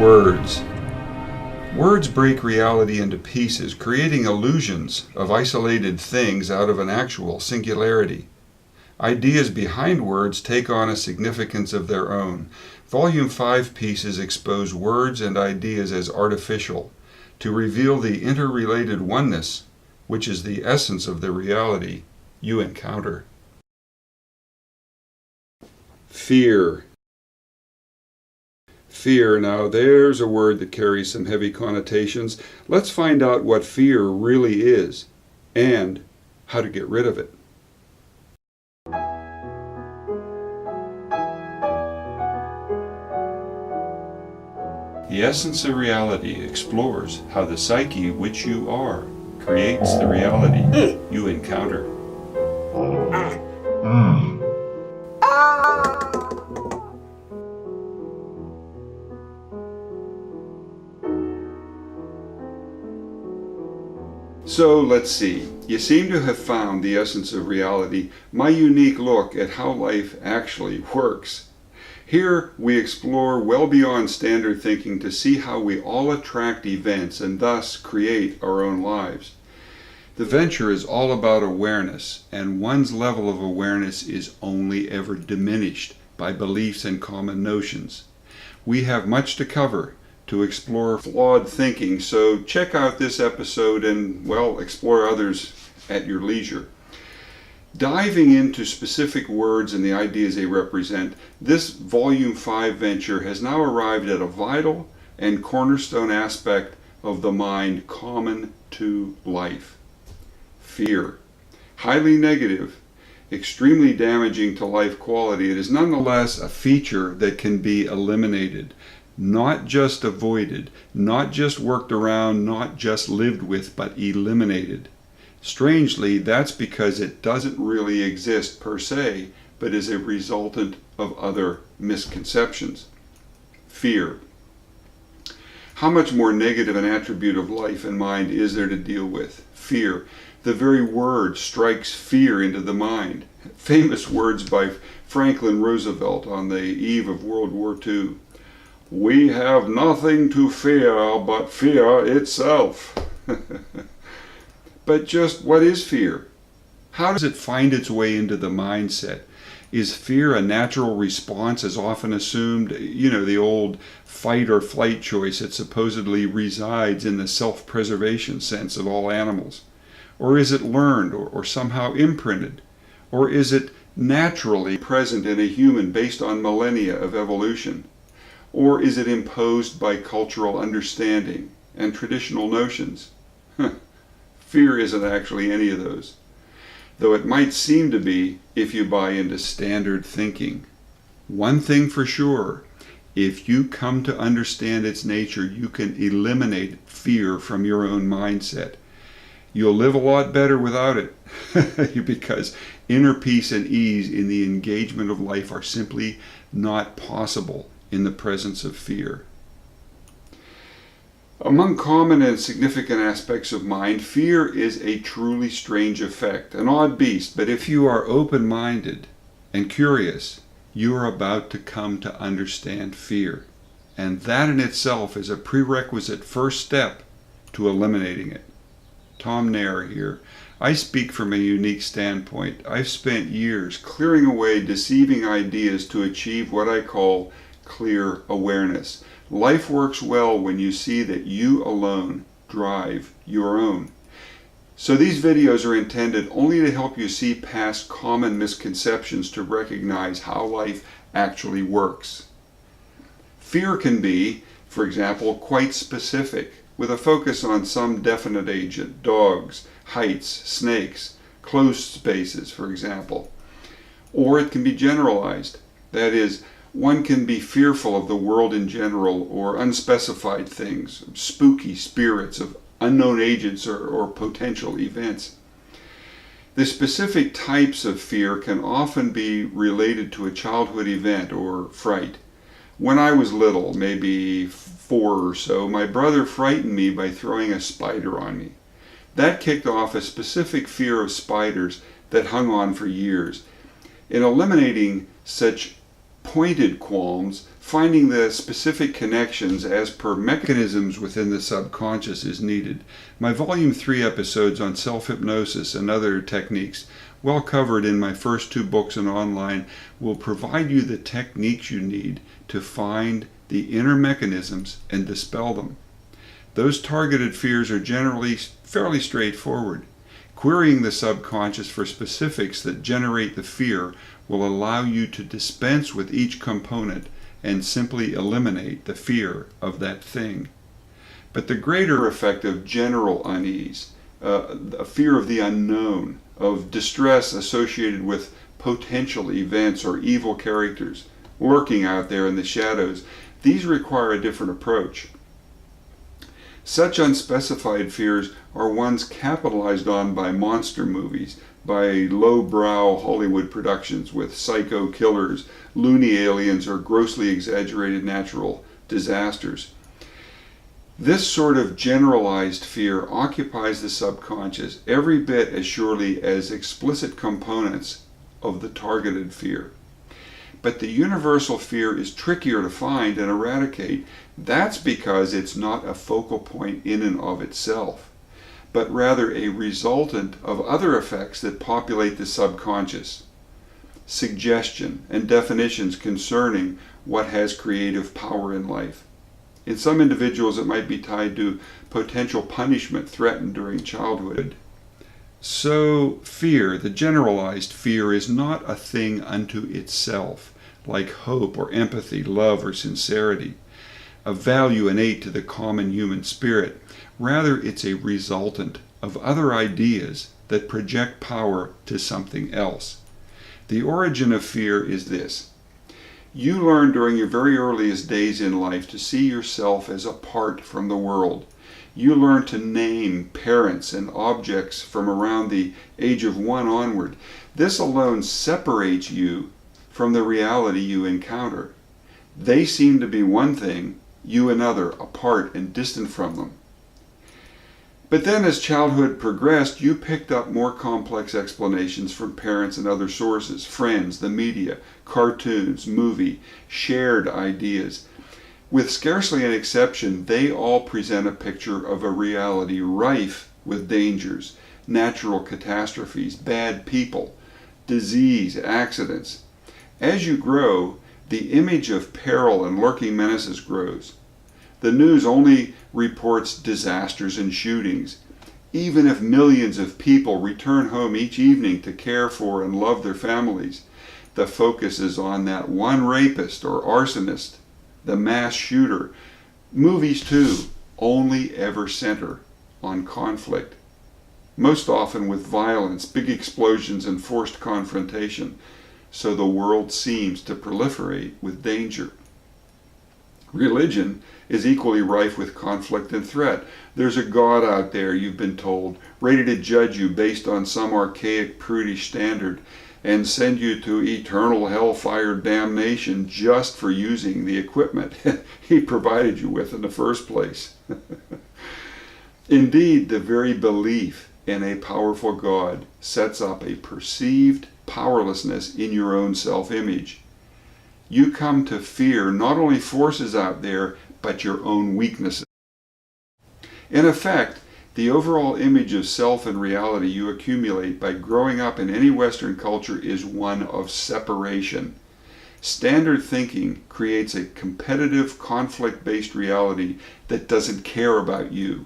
Words. Words break reality into pieces, creating illusions of isolated things out of an actual singularity. Ideas behind words take on a significance of their own. Volume 5 pieces expose words and ideas as artificial, to reveal the interrelated oneness, which is the essence of the reality you encounter. Fear. Fear, now there's a word that carries some heavy connotations. Let's find out what fear really is and how to get rid of it. The essence of reality explores how the psyche which you are creates the reality you encounter. So let's see. You seem to have found the essence of reality, my unique look at how life actually works. Here we explore well beyond standard thinking to see how we all attract events and thus create our own lives. The venture is all about awareness, and one's level of awareness is only ever diminished by beliefs and common notions. We have much to cover to explore flawed thinking, so check out this episode and, well, explore others at your leisure. Diving into specific words and the ideas they represent, this Volume 5 venture has now arrived at a vital and cornerstone aspect of the mind common to life. Fear. Highly negative, extremely damaging to life quality, it is nonetheless a feature that can be eliminated. Not just avoided, not just worked around, not just lived with, but eliminated. Strangely, that's because it doesn't really exist per se, but is a resultant of other misconceptions. Fear. How much more negative an attribute of life and mind is there to deal with? Fear. The very word strikes fear into the mind. Famous words by Franklin Roosevelt on the eve of World War II. We have nothing to fear but fear itself. But just what is fear? How does it find its way into the mindset? Is fear a natural response as often assumed? You know, the old fight or flight choice that supposedly resides in the self-preservation sense of all animals. Or is it learned or somehow imprinted? Or is it naturally present in a human based on millennia of evolution? Or is it imposed by cultural understanding and traditional notions? Fear isn't actually any of those, though it might seem to be if you buy into standard thinking. One thing for sure, if you come to understand its nature, you can eliminate fear from your own mindset. You'll live a lot better without it, because inner peace and ease in the engagement of life are simply not possible in the presence of fear. Among common and significant aspects of mind, fear is a truly strange effect, an odd beast, but if you are open-minded and curious, you are about to come to understand fear. And that in itself is a prerequisite first step to eliminating it. Tom Nair here. I speak from a unique standpoint. I've spent years clearing away deceiving ideas to achieve what I call clear awareness. Life works well when you see that you alone drive your own. So these videos are intended only to help you see past common misconceptions to recognize how life actually works. Fear can be, for example, quite specific, with a focus on some definite agent, dogs, heights, snakes, closed spaces, for example. Or it can be generalized, that is, one can be fearful of the world in general or unspecified things, spooky spirits of unknown agents or potential events. The specific types of fear can often be related to a childhood event or fright. When I was little, maybe 4 or so, my brother frightened me by throwing a spider on me. That kicked off a specific fear of spiders that hung on for years. In eliminating such pointed qualms, finding the specific connections as per mechanisms within the subconscious is needed. My Volume 3 episodes on self-hypnosis and other techniques, well covered in my first 2 books and online, will provide you the techniques you need to find the inner mechanisms and dispel them. Those targeted fears are generally fairly straightforward. Querying the subconscious for specifics that generate the fear will allow you to dispense with each component and simply eliminate the fear of that thing. But the greater effect of general unease, a fear of the unknown, of distress associated with potential events or evil characters lurking out there in the shadows, these require a different approach. Such unspecified fears are ones capitalized on by monster movies, by lowbrow Hollywood productions with psycho killers, loony aliens, or grossly exaggerated natural disasters. This sort of generalized fear occupies the subconscious every bit as surely as explicit components of the targeted fear. But the universal fear is trickier to find and eradicate. That's because it's not a focal point in and of itself, but rather a resultant of other effects that populate the subconscious. Suggestion and definitions concerning what has creative power in life. In some individuals, it might be tied to potential punishment threatened during childhood. So fear, the generalized fear, is not a thing unto itself, like hope or empathy, love or sincerity, a value innate to the common human spirit. Rather, it's a resultant of other ideas that project power to something else. The origin of fear is this. You learn during your very earliest days in life to see yourself as apart from the world. You learn to name parents and objects from around the age of 1 onward. This alone separates you from the reality you encounter. They seem to be one thing, you another, apart and distant from them. But then as childhood progressed, you picked up more complex explanations from parents and other sources, friends, the media, cartoons, movie, shared ideas. With scarcely an exception, they all present a picture of a reality rife with dangers, natural catastrophes, bad people, disease, accidents. As you grow, the image of peril and lurking menaces grows. The news only reports disasters and shootings. Even if millions of people return home each evening to care for and love their families, the focus is on that one rapist or arsonist, the mass shooter. Movies, too, only ever center on conflict, most often with violence, big explosions, and forced confrontation. So the world seems to proliferate with danger. Religion is equally rife with conflict and threat. There's a God out there, you've been told, ready to judge you based on some archaic, prudish standard and send you to eternal hellfire damnation just for using the equipment he provided you with in the first place. Indeed, the very belief in a powerful God sets up a perceived powerlessness in your own self-image. You come to fear not only forces out there, but your own weaknesses. In effect, the overall image of self and reality you accumulate by growing up in any Western culture is one of separation. Standard thinking creates a competitive, conflict-based reality that doesn't care about you,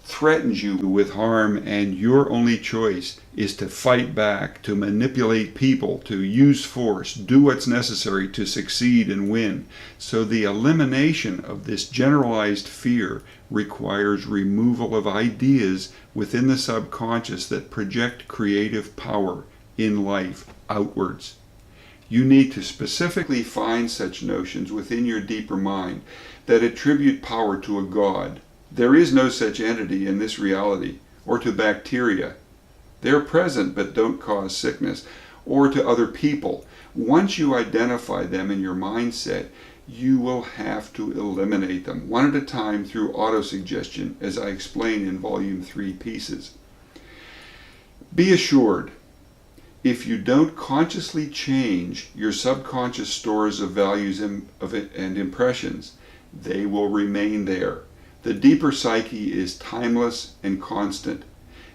threatens you with harm, and your only choice is to fight back, to manipulate people, to use force, do what's necessary to succeed and win. So the elimination of this generalized fear requires removal of ideas within the subconscious that project creative power in life outwards. You need to specifically find such notions within your deeper mind that attribute power to a God. There is no such entity in this reality, or to bacteria. They're present but don't cause sickness, or to other people. Once you identify them in your mindset, you will have to eliminate them, one at a time through autosuggestion, as I explain in Volume 3 pieces. Be assured, If you don't consciously change your subconscious stores of values and impressions, they will remain there. The deeper psyche is timeless and constant.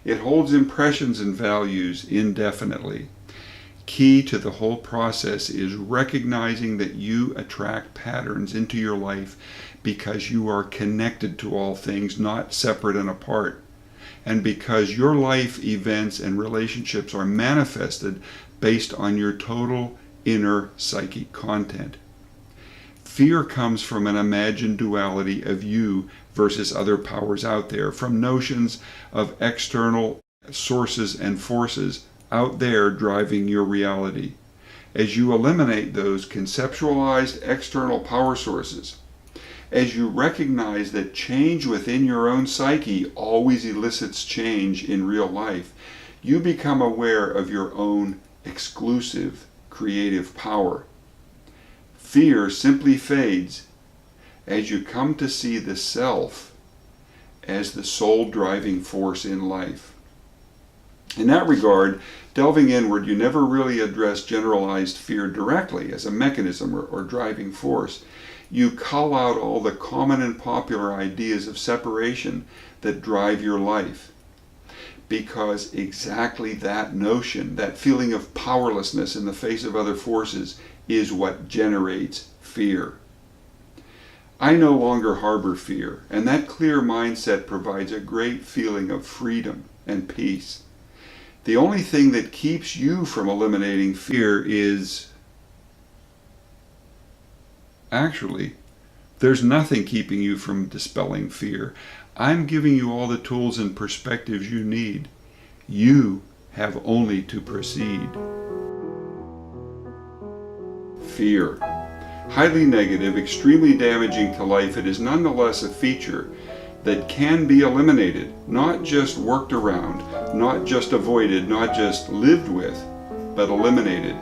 It holds impressions and values indefinitely. Key to the whole process is recognizing that you attract patterns into your life because you are connected to all things, not separate and apart. And because your life events and relationships are manifested based on your total inner psychic content. Fear comes from an imagined duality of you versus other powers out there, from notions of external sources and forces out there driving your reality. As you eliminate those conceptualized external power sources, as you recognize that change within your own psyche always elicits change in real life, you become aware of your own exclusive creative power. Fear simply fades as you come to see the self as the sole driving force in life. In that regard, delving inward, you never really address generalized fear directly as a mechanism or driving force. You cull out all the common and popular ideas of separation that drive your life. Because exactly that notion, that feeling of powerlessness in the face of other forces, is what generates fear. I no longer harbor fear, and that clear mindset provides a great feeling of freedom and peace. The only thing that keeps you from eliminating fear is... Actually, there's nothing keeping you from dispelling fear. I'm giving you all the tools and perspectives you need. You have only to proceed. Fear. Highly negative, extremely damaging to life, it is nonetheless a feature that can be eliminated, not just worked around, not just avoided, not just lived with, but eliminated.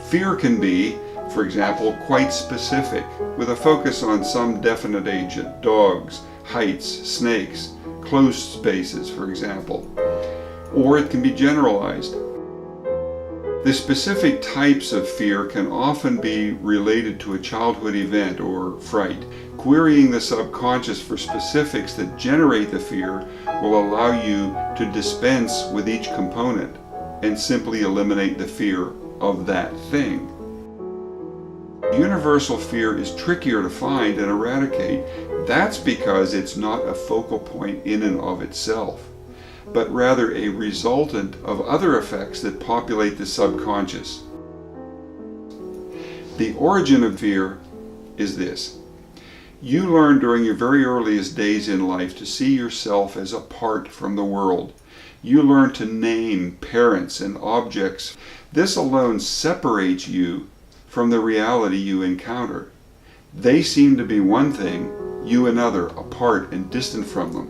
Fear can be, for example, quite specific, with a focus on some definite agent: dogs, heights, snakes, closed spaces, for example. Or it can be generalized. The specific types of fear can often be related to a childhood event or fright. Querying the subconscious for specifics that generate the fear will allow you to dispense with each component and simply eliminate the fear of that thing. Universal fear is trickier to find and eradicate. That's because it's not a focal point in and of itself, but rather a resultant of other effects that populate the subconscious. The origin of fear is this. You learn during your very earliest days in life to see yourself as apart from the world. You learn to name parents and objects. This alone separates you from the reality you encounter. They seem to be one thing, you another, apart and distant from them.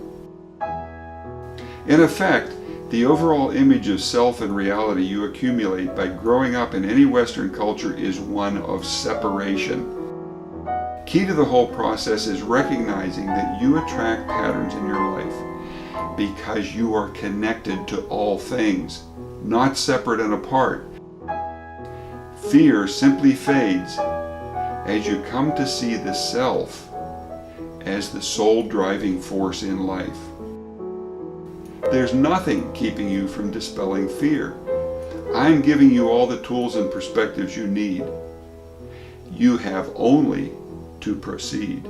In effect, the overall image of self and reality you accumulate by growing up in any Western culture is one of separation. Key to the whole process is recognizing that you attract patterns in your life because you are connected to all things, not separate and apart. Fear simply fades as you come to see the self as the sole driving force in life. There's nothing keeping you from dispelling fear. I'm giving you all the tools and perspectives you need. You have only to proceed.